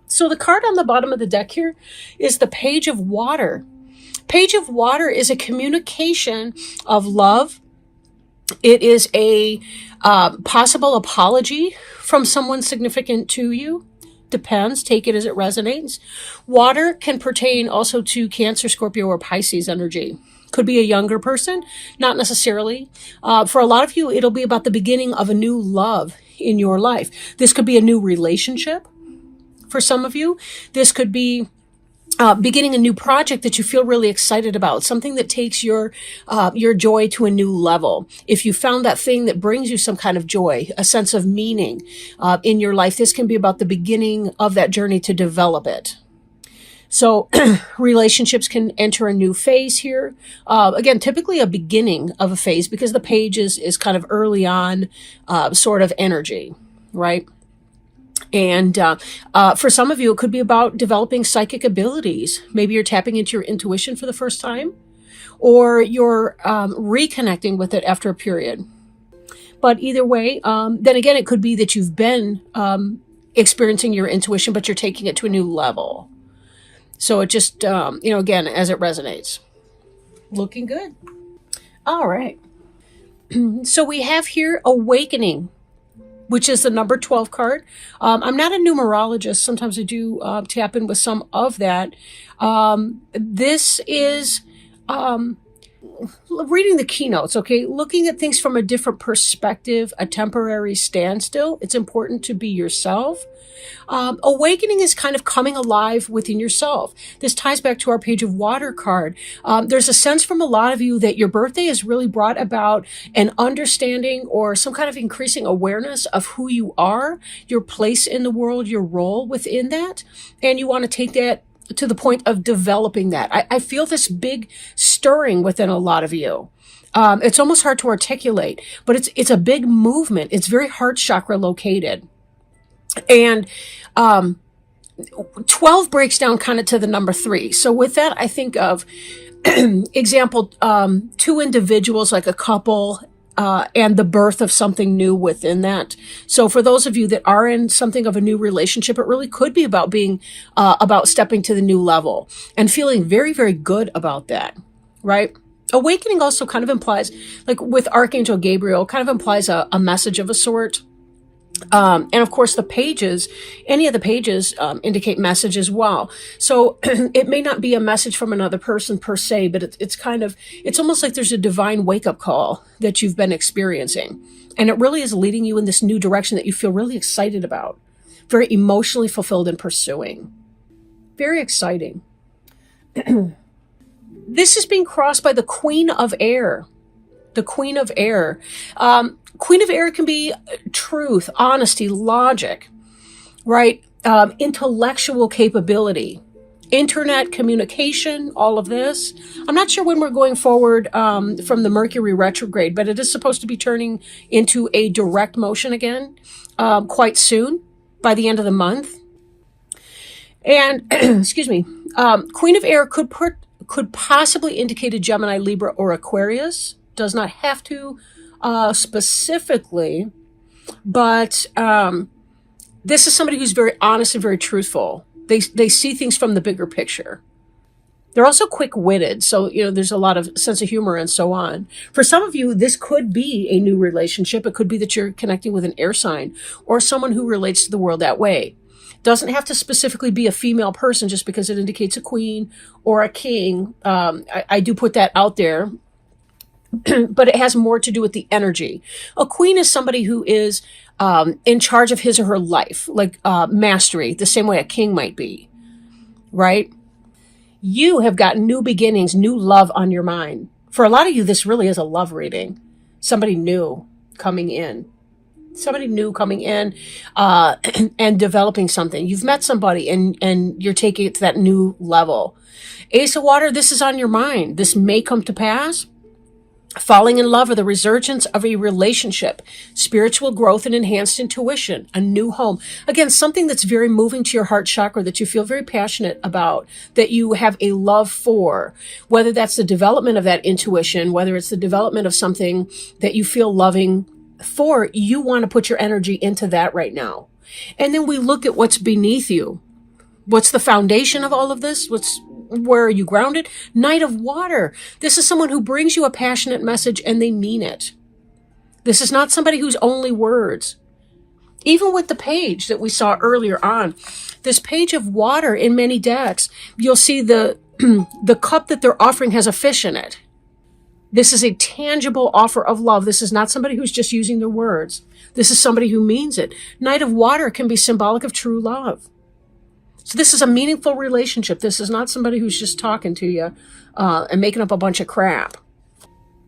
So the card on the bottom of the deck here is the Page of Water. Page of Water is a communication of love. It is a possible apology from someone significant to you. Depends. Take it as it resonates. Water can pertain also to Cancer, Scorpio, or Pisces energy. Could be a younger person, not necessarily. For a lot of you, it'll be about the beginning of a new love in your life. This could be a new relationship. For some of you, this could be beginning a new project that you feel really excited about, something that takes your joy to a new level. If you found that thing that brings you some kind of joy, a sense of meaning in your life, this can be about the beginning of that journey to develop it. So relationships can enter a new phase here. Again, typically a beginning of a phase because the page is kind of early on sort of energy, right? And for some of you, it could be about developing psychic abilities. Maybe you're tapping into your intuition for the first time, or you're reconnecting with it after a period. But either way, then again, it could be that you've been experiencing your intuition, but you're taking it to a new level. So it just, again, as it resonates. Looking good. All right. So we have here Awakening, which is the number 12 card. I'm not a numerologist. Sometimes I do tap in with some of that. This is reading the keynotes, okay? Looking at things from a different perspective, a temporary standstill. It's important to be yourself. Awakening is kind of coming alive within yourself. This ties back to our Page of Water card. There's a sense from a lot of you that your birthday has really brought about an understanding or some kind of increasing awareness of who you are, your place in the world, your role within that. And you want to take that to the point of developing that. I feel this big stirring within a lot of you. It's almost hard to articulate, but it's a big movement. It's very heart chakra located. And 12 breaks down kind of to the number 3. So with that, I think of example, 2 individuals, like a couple, and the birth of something new within that. So for those of you that are in something of a new relationship, it really could be about being, about stepping to the new level and feeling very, very good about that, right? Awakening also kind of implies, like with Archangel Gabriel, kind of implies a message of a sort. And of course, the pages, any of the pages indicate message as well. So it may not be a message from another person per se, but it's almost like there's a divine wake-up call that you've been experiencing. And it really is leading you in this new direction that you feel really excited about, very emotionally fulfilled and pursuing. Very exciting. This is being crossed by the Queen of Air. The Queen of Air. Queen of Air can be truth, honesty, logic, right? Intellectual capability, internet communication, all of this. I'm not sure when we're going forward from the Mercury retrograde, but it is supposed to be turning into a direct motion again quite soon, by the end of the month. And, excuse me, Queen of Air could possibly indicate a Gemini, Libra, or Aquarius. Does not have to specifically, but this is somebody who's very honest and very truthful. They see things from the bigger picture. They're also quick-witted, so there's a lot of sense of humor and so on. For some of you, this could be a new relationship. It could be that you're connecting with an air sign or someone who relates to the world that way. Doesn't have to specifically be a female person just because it indicates a queen or a king. I do put that out there. But it has more to do with the energy. A queen is somebody who is in charge of his or her life, like mastery, the same way a king might be, right? You have got new beginnings, new love on your mind. For a lot of you, this really is a love reading. Somebody new coming in. Somebody new coming in and developing something. You've met somebody and you're taking it to that new level. Ace of Water, this is on your mind. This may come to pass. Falling in love or the resurgence of a relationship, spiritual growth and enhanced intuition, a new home. Again, something that's very moving to your heart chakra that you feel very passionate about, that you have a love for, whether that's the development of that intuition, whether it's the development of something that you feel loving for, you want to put your energy into that right now. And then we look at what's beneath you. What's the foundation of all of this? Where are you grounded? Knight of Water. This is someone who brings you a passionate message and they mean it. This is not somebody who's only words. Even with the page that we saw earlier on, this page of water in many decks, you'll see the the cup that they're offering has a fish in it. This is a tangible offer of love. This is not somebody who's just using their words. This is somebody who means it. Knight of Water can be symbolic of true love. So this is a meaningful relationship. This is not somebody who's just talking to you and making up a bunch of crap.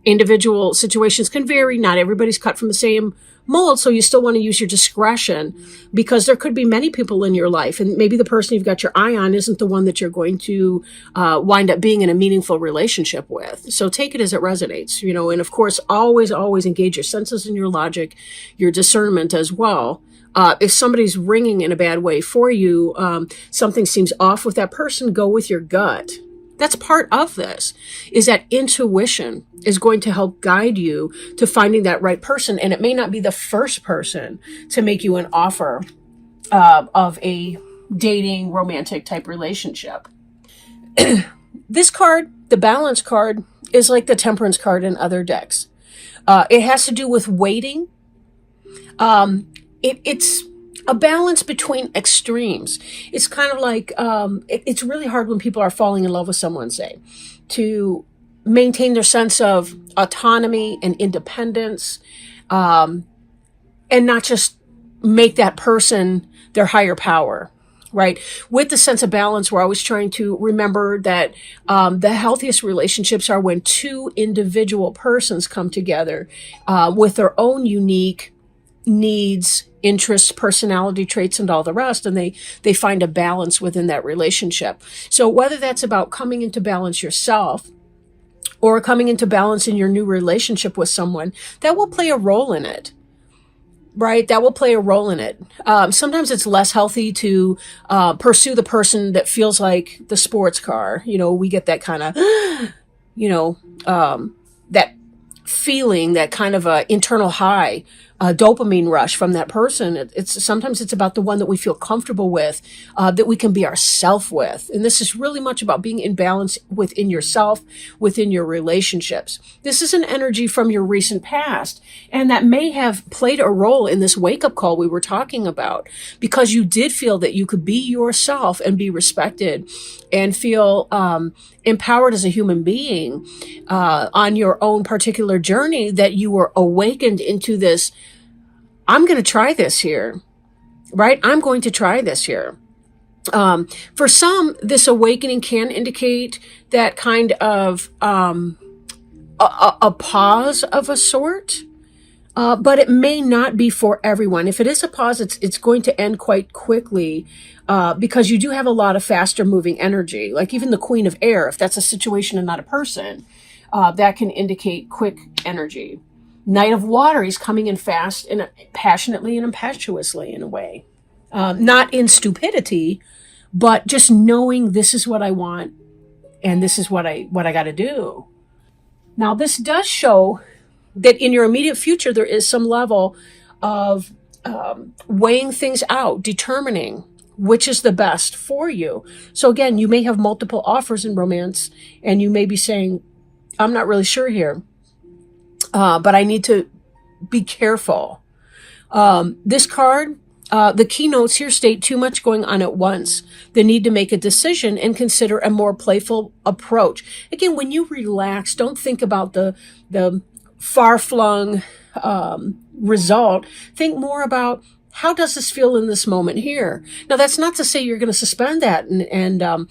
Individual situations can vary. Not everybody's cut from the same mold, so you still want to use your discretion, because there could be many people in your life, and maybe the person you've got your eye on isn't the one that you're going to wind up being in a meaningful relationship with. So take it as it resonates, and of course, always engage your senses and your logic, your discernment as well. If somebody's ringing in a bad way for you, something seems off with that person, go with your gut. That's part of this, is that intuition is going to help guide you to finding that right person. And it may not be the first person to make you an offer of a dating, romantic type relationship. This card, the Balance card, is like the Temperance card in other decks. It has to do with waiting. It's a balance between extremes. It's kind of like, it's really hard when people are falling in love with someone, say, to maintain their sense of autonomy and independence, and not just make that person their higher power, right? With the sense of balance, we're always trying to remember that the healthiest relationships are when two individual persons come together with their own unique needs, interests, personality traits, and all the rest, and they find a balance within that relationship. So whether that's about coming into balance yourself or coming into balance in your new relationship with someone, that will play a role in it, right? That will play a role in it. Sometimes it's less healthy to pursue the person that feels like the sports car. We get that kind of, that feeling, that kind of internal high, dopamine rush from that person. Sometimes it's about the one that we feel comfortable with, that we can be ourself with. And this is really much about being in balance within yourself, within your relationships. This is an energy from your recent past, and that may have played a role in this wake-up call we were talking about, because you did feel that you could be yourself and be respected and feel empowered as a human being on your own particular journey, that you were awakened into this, I'm going to try this here, right? I'm going to try this here. For some, this awakening can indicate that kind of a pause of a sort, but it may not be for everyone. If it is a pause, it's going to end quite quickly, because you do have a lot of faster moving energy. Like even the Queen of Air, if that's a situation and not a person, that can indicate quick energy. Knight of Water, he's coming in fast and passionately and impetuously in a way. Not in stupidity, but just knowing this is what I want and this is what I got to do. Now, this does show that in your immediate future, there is some level of weighing things out, determining which is the best for you. So again, you may have multiple offers in romance, and you may be saying, I'm not really sure here, but I need to be careful. This card, the keynotes here state too much going on at once, the need to make a decision and consider a more playful approach. Again, when you relax, don't think about the far-flung result. Think more about, how does this feel in this moment here? Now, that's not to say you're going to suspend that and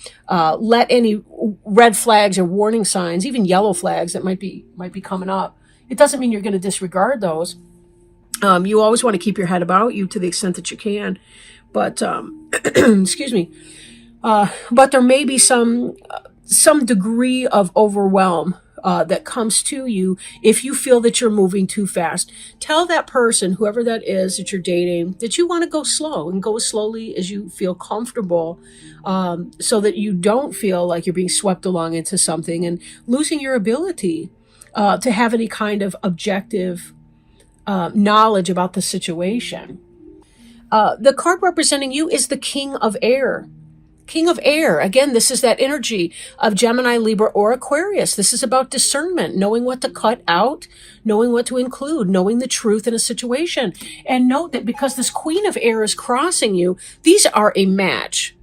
let any red flags or warning signs, even yellow flags that might be coming up. It doesn't mean you're going to disregard those. You always want to keep your head about you to the extent that you can. But, excuse me. But there may be some degree of overwhelm that comes to you if you feel that you're moving too fast. Tell that person, whoever that is that you're dating, that you want to go slow and go as slowly as you feel comfortable, so that you don't feel like you're being swept along into something and losing your ability to have any kind of objective knowledge about the situation. The card representing you is the King of Air. King of Air. Again, this is that energy of Gemini, Libra, or Aquarius. This is about discernment, knowing what to cut out, knowing what to include, knowing the truth in a situation. And note that because this Queen of Air is crossing you, these are a match.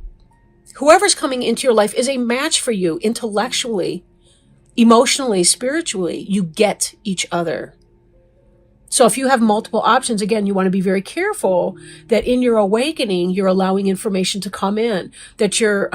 Whoever's coming into your life is a match for you intellectually, emotionally, spiritually. You get each other. So if you have multiple options, again, you want to be very careful that in your awakening, you're allowing information to come in, that you're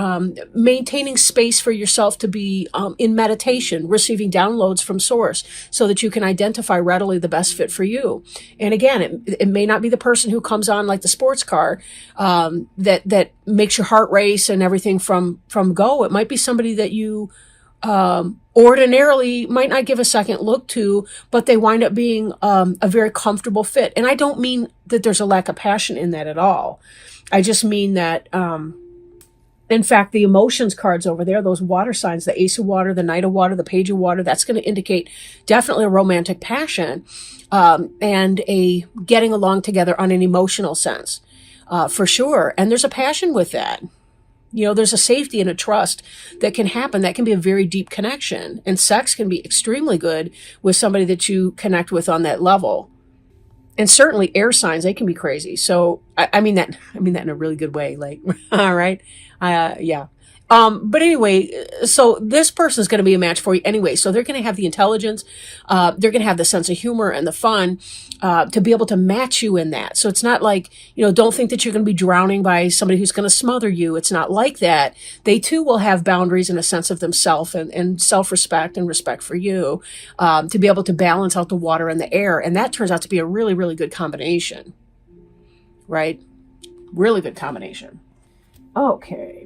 maintaining space for yourself to be in meditation, receiving downloads from source so that you can identify readily the best fit for you. And again, it may not be the person who comes on like the sports car that makes your heart race and everything from go. It might be somebody that you ordinarily might not give a second look to, but they wind up being a very comfortable fit. And I don't mean that there's a lack of passion in that at all. I just mean that, in fact, the emotions cards over there, those water signs, the Ace of Water, the Knight of Water, the Page of Water, that's going to indicate definitely a romantic passion and a getting along together on an emotional sense, for sure. And there's a passion with that. You know, there's a safety and a trust that can happen. That can be a very deep connection. And sex can be extremely good with somebody that you connect with on that level. And certainly air signs, they can be crazy. So I mean that in a really good way. Like, all right. Yeah. But anyway, so this person is going to be a match for you anyway. So they're going to have the intelligence, they're going to have the sense of humor and the fun, to be able to match you in that. So it's not like, you know, don't think that you're going to be drowning by somebody who's going to smother you. It's not like that. They too will have boundaries and a sense of themselves and self-respect and respect for you, to be able to balance out the water and the air. And that turns out to be a really, really good combination, right? Really good combination. Okay.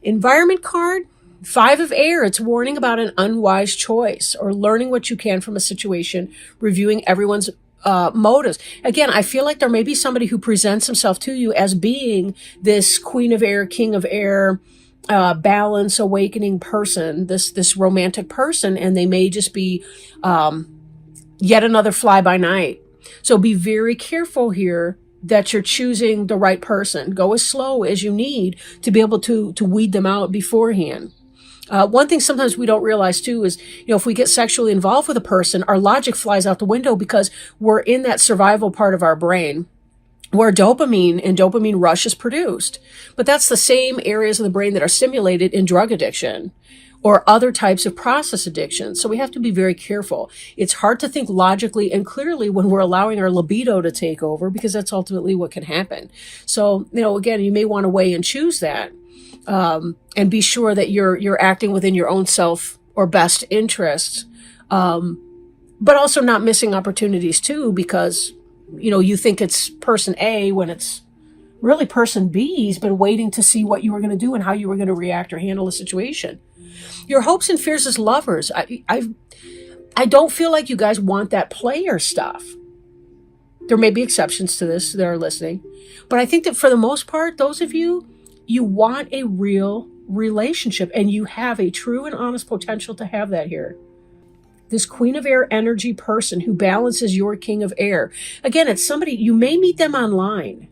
Environment card, 5 of Air. It's warning about an unwise choice or learning what you can from a situation, reviewing everyone's motives. Again, I feel like there may be somebody who presents himself to you as being this Queen of Air, King of Air, balance, awakening person, this romantic person, and they may just be yet another fly by night. So be very careful here that you're choosing the right person. Go as slow as you need to be able to weed them out beforehand. One thing sometimes we don't realize too is, you know, if we get sexually involved with a person, our logic flies out the window because we're in that survival part of our brain where dopamine and dopamine rush is produced. But that's the same areas of the brain that are stimulated in drug addiction or other types of process addiction. So we have to be very careful. It's hard to think logically and clearly when we're allowing our libido to take over, because that's ultimately what can happen. So, you know, again, you may want to weigh and choose that, and be sure that you're acting within your own self or best interests, but also not missing opportunities too, because, you know, you think it's person A when it's really person B's been waiting to see what you were going to do and how you were going to react or handle a situation. Your hopes and fears as lovers. I don't feel like you guys want that player stuff. There may be exceptions to this that are listening, but I think that for the most part, those of you, you want a real relationship and you have a true and honest potential to have that here. This Queen of Air energy person who balances your King of Air. Again, it's somebody, you may meet them online.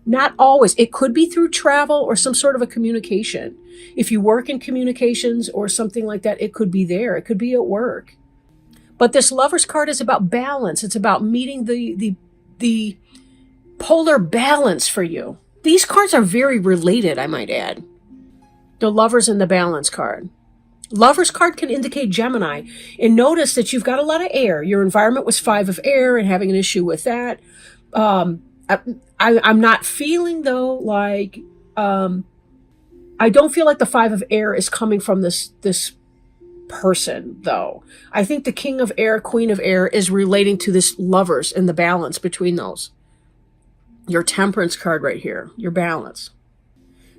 Not always. It could be through travel or some sort of a communication. If you work in communications or something like that, it could be there. It could be at work. But this Lover's card is about balance. It's about meeting the polar balance for you. These cards are very related, I might add. The Lovers and the Balance card. Lover's card can indicate Gemini. And notice that you've got a lot of air. Your environment was 5 of Air and having an issue with that. I'm not feeling though like I don't feel like the 5 of Air is coming from this person though. I think the King of Air, Queen of Air is relating to this Lovers and the balance between those. Your Temperance card right here, your balance.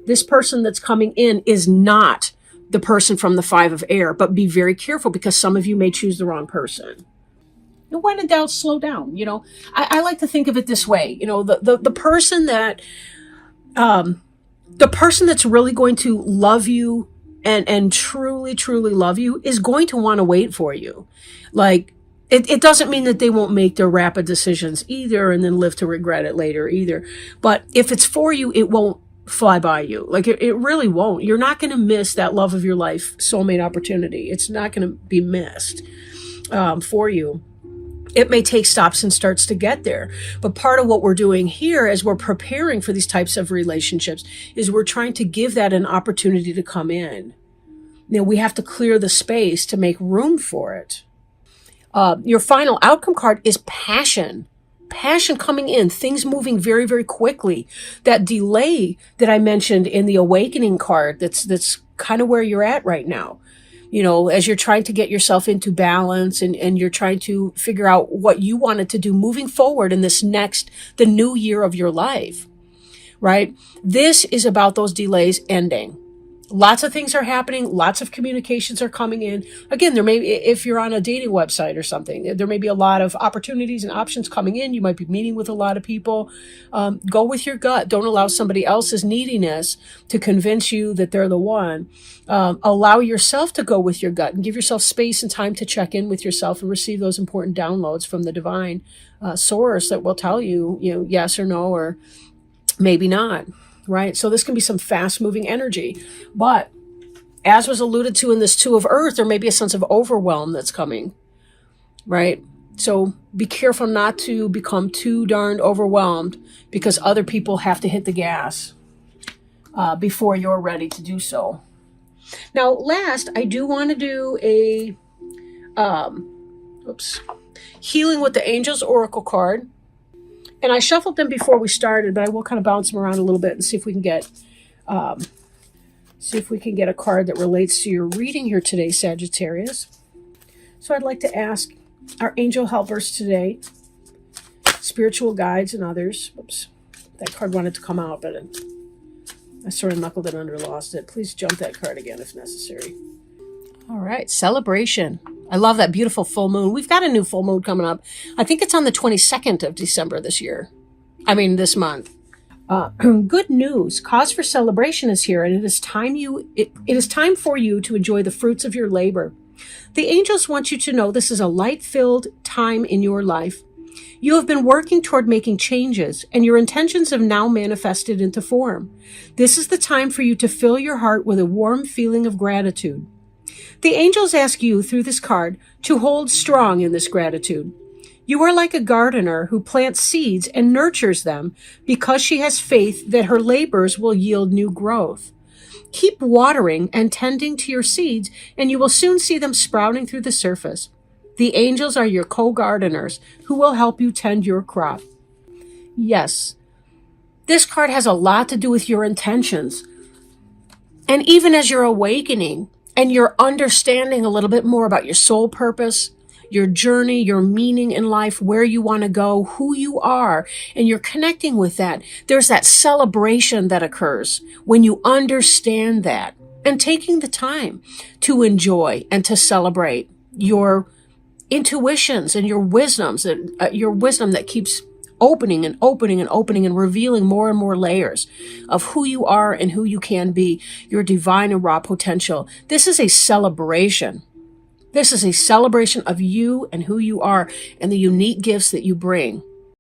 This person that's coming in is not the person from the 5 of Air, but be very careful because some of you may choose the wrong person. And when in doubt, slow down. You know, I like to think of it this way. You know, the person that, the person that's really going to love you and truly, truly love you is going to want to wait for you. Like, it doesn't mean that they won't make their rapid decisions either and then live to regret it later either. But if it's for you, it won't fly by you. Like it really won't. You're not going to miss that love of your life soulmate opportunity. It's not going to be missed for you. It may take stops and starts to get there. But part of what we're doing here as we're preparing for these types of relationships is we're trying to give that an opportunity to come in. We have to clear the space to make room for it. Your final outcome card is passion. Passion coming in, things moving very, very quickly. That delay that I mentioned in the awakening card, that's kind of where you're at right now. As you're trying to get yourself into balance and you're trying to figure out what you wanted to do moving forward in the new year of your life, right? This is about those delays ending. Lots of things are happening. Lots of communications are coming in. Again, if you're on a dating website or something, there may be a lot of opportunities and options coming in. You might be meeting with a lot of people. Go with your gut. Don't allow somebody else's neediness to convince you that they're the one. Allow yourself to go with your gut and give yourself space and time to check in with yourself and receive those important downloads from the divine source that will tell you, yes or no, or maybe not. Right? So this can be some fast moving energy, but as was alluded to in this Two of Earth, there may be a sense of overwhelm that's coming, right? So be careful not to become too darned overwhelmed because other people have to hit the gas before you're ready to do so. Now, last, I do want to do a Healing with the Angels Oracle card. And I shuffled them before we started, but I will kind of bounce them around a little bit and see if we can get a card that relates to your reading here today, Sagittarius. So I'd like to ask our angel helpers today, spiritual guides and others. Oops, that card wanted to come out, but I sort of knuckled it under, lost it. Please jump that card again if necessary. All right, celebration. I love that beautiful full moon. We've got a new full moon coming up. I think it's on the 22nd of December this month. Good news. Cause for celebration is here, and it is time for you to enjoy the fruits of your labor. The angels want you to know this is a light-filled time in your life. You have been working toward making changes, and your intentions have now manifested into form. This is the time for you to fill your heart with a warm feeling of gratitude. The angels ask you through this card to hold strong in this gratitude. You are like a gardener who plants seeds and nurtures them because she has faith that her labors will yield new growth. Keep watering and tending to your seeds, and you will soon see them sprouting through the surface. The angels are your co-gardeners who will help you tend your crop. Yes, this card has a lot to do with your intentions. And even as you're awakening, and you're understanding a little bit more about your soul purpose, your journey, your meaning in life, where you want to go, who you are, and you're connecting with that. There's that celebration that occurs when you understand that and taking the time to enjoy and to celebrate your intuitions and your wisdoms, your wisdom that keeps opening and opening and opening and revealing more and more layers of who you are and who you can be, your divine and raw potential. This is a celebration. This is a celebration of you and who you are and the unique gifts that you bring